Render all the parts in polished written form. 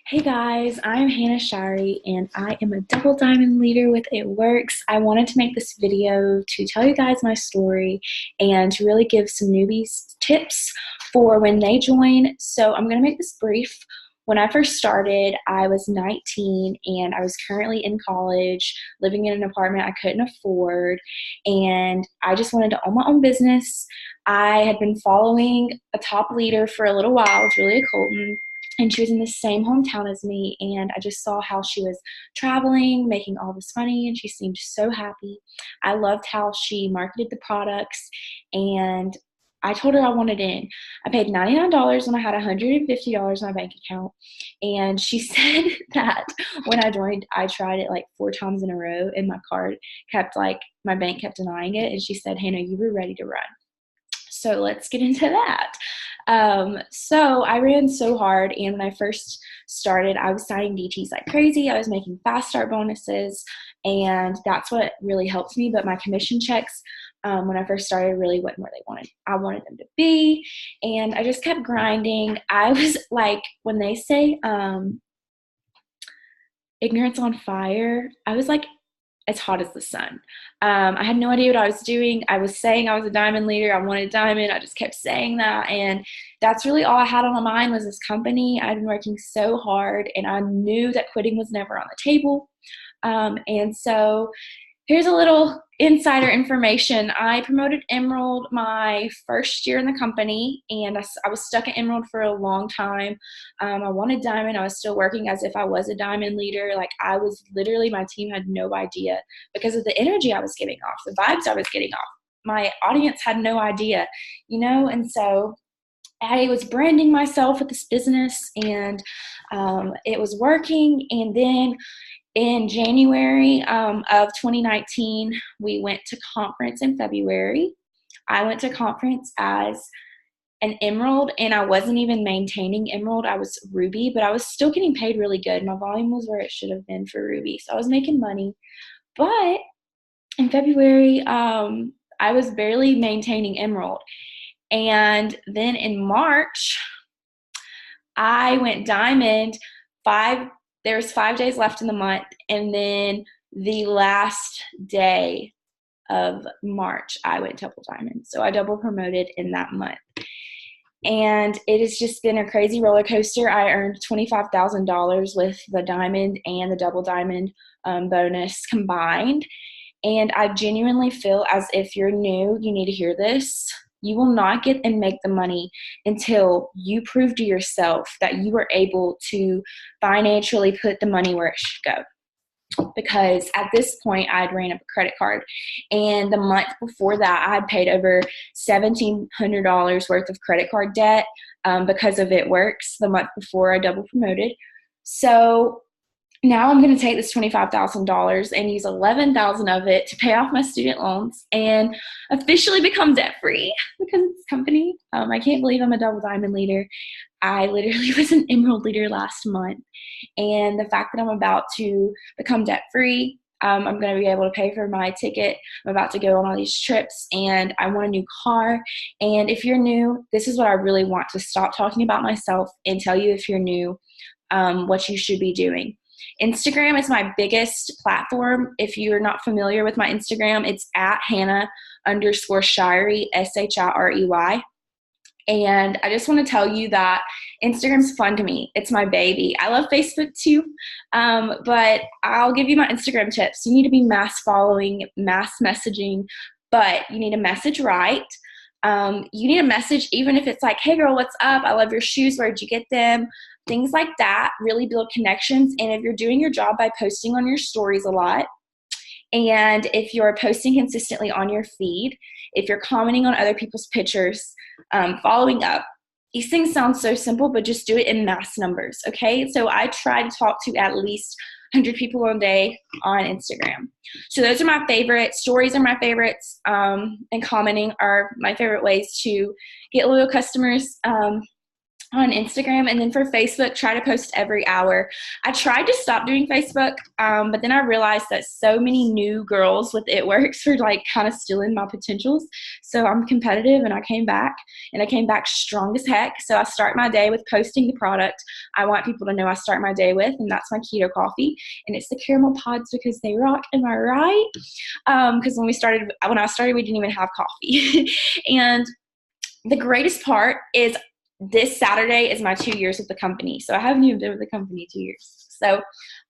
Hey guys, I'm Hannah Shari and I am a double diamond leader with It Works. I wanted to make this video to tell you guys my story and to really give some newbies tips for when they join. So I'm going to make this brief. When I first started, I was 19 and I was currently in college, living in an apartment I couldn't afford, and I just wanted to own my own business. I had been following a top leader for a little while, Julia Colton, and she was in the same hometown as me, and I just saw how she was traveling, making all this money, and she seemed so happy. I loved how she marketed the products, and I told her I wanted in. I paid $99 when I had $150 in my bank account, and she said that when I joined, I tried it like 4 times in a row, and my bank kept denying it, and she said, Hannah, you were ready to run. So let's get into that. So I ran so hard, and when I first started, I was signing DTs like crazy. I was making fast start bonuses, and that's what really helped me. But my commission checks, when I first started, really wasn't where I wanted them to be, and I just kept grinding. I was like, when they say ignorance on fire, I was like as hot as the sun. I had no idea what I was doing. I was saying I was a diamond leader. I wanted a diamond. I just kept saying that. And that's really all I had on my mind was this company. I'd been working so hard, and I knew that quitting was never on the table. And so here's a little insider information. I promoted Emerald my first year in the company, and I was stuck at Emerald for a long time. I wanted Diamond. I was still working as if I was a Diamond leader. Like, I was literally, my team had no idea because of the energy I was giving off, the vibes I was getting off. My audience had no idea, and so I was branding myself with this business, and it was working. And then in January of 2019, we went to conference in February. I went to conference as an Emerald, and I wasn't even maintaining Emerald. I was Ruby, but I was still getting paid really good. My volume was where it should have been for Ruby, so I was making money. But in February, I was barely maintaining Emerald. And then in March, I went Diamond. There's 5 days left in the month, and then the last day of March, I went double diamond. So I double promoted in that month. And it has just been a crazy roller coaster. I earned $25,000 with the diamond and the double diamond bonus combined. And I genuinely feel as if you're new, you need to hear this. You will not get and make the money until you prove to yourself that you are able to financially put the money where it should go. Because at this point, I'd ran up a credit card. And the month before that, I had paid over $1,700 worth of credit card debt because of It Works the month before I double promoted. So now I'm going to take this $25,000 and use $11,000 of it to pay off my student loans and officially become debt free because of this company. I can't believe I'm a double diamond leader. I literally was an Emerald leader last month, and the fact that I'm about to become debt free, I'm going to be able to pay for my ticket. I'm about to go on all these trips, and I want a new car. And if you're new, this is what I really want to stop talking about myself and tell you, if you're new, what you should be doing. Instagram is my biggest platform. If you're not familiar with my Instagram, it's at Hannah_Shirey, Shirey. And I just want to tell you that Instagram's fun to me. It's my baby. I love Facebook too, but I'll give you my Instagram tips. You need to be mass following, mass messaging, but you need to message right. You need a message even if it's like, hey girl, what's up? I love your shoes. Where'd you get them? Things like that really build connections. And if you're doing your job by posting on your stories a lot, and if you're posting consistently on your feed, if you're commenting on other people's pictures, following up, these things sound so simple, but just do it in mass numbers, okay? So I try to talk to at least 100 people a day on Instagram. So those are my favorites. Stories are my favorites, and commenting are my favorite ways to get loyal customers. on Instagram, and then for Facebook, try to post every hour. I tried to stop doing Facebook, but then I realized that so many new girls with It Works are like kind of stealing my potentials. So I'm competitive, and I came back, and I came back strong as heck. So I start my day with posting the product I want people to know I start my day with, and that's my keto coffee, and it's the caramel pods because they rock. Am I right? Because when I started, we didn't even have coffee, and the greatest part is this Saturday is my 2 years with the company. So I haven't even been with the company 2 years. So,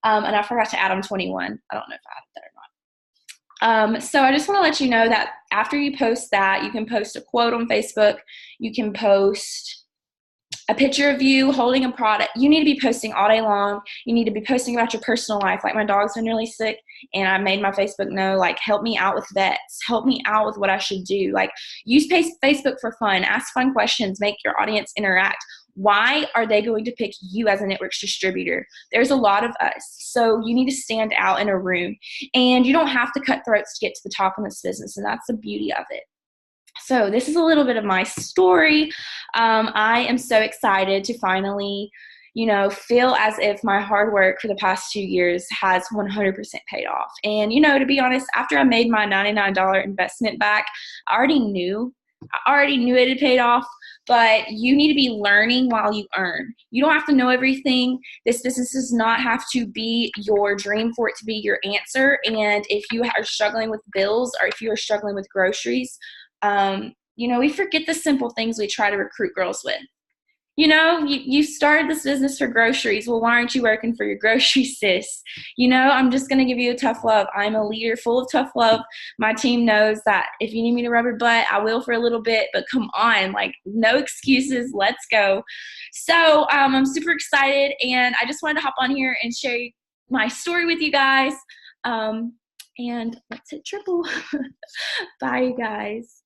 and I forgot to add I'm 21. I don't know if I added that or not. So I just want to let you know that after you post that, you can post a quote on Facebook. You can post a picture of you holding a product. You need to be posting all day long. You need to be posting about your personal life. Like, my dog's been really sick, and I made my Facebook know, like, help me out with vets. Help me out with what I should do. Like, use Facebook for fun. Ask fun questions. Make your audience interact. Why are they going to pick you as a It Works distributor? There's a lot of us. So you need to stand out in a room. And you don't have to cut throats to get to the top in this business, and that's the beauty of it. So this is a little bit of my story. I am so excited to finally, feel as if my hard work for the past 2 years has 100% paid off. And, to be honest, after I made my $99 investment back, I already knew it had paid off, but you need to be learning while you earn. You don't have to know everything. This business does not have to be your dream for it to be your answer. And if you are struggling with bills, or if you are struggling with groceries, we forget the simple things we try to recruit girls with. You started this business for groceries. Well, why aren't you working for your groceries, sis? I'm just going to give you a tough love. I'm a leader full of tough love. My team knows that if you need me to rub your butt, I will for a little bit, but come on, like, no excuses. Let's go. So I'm super excited, and I just wanted to hop on here and share my story with you guys. And let's hit triple. Bye, you guys.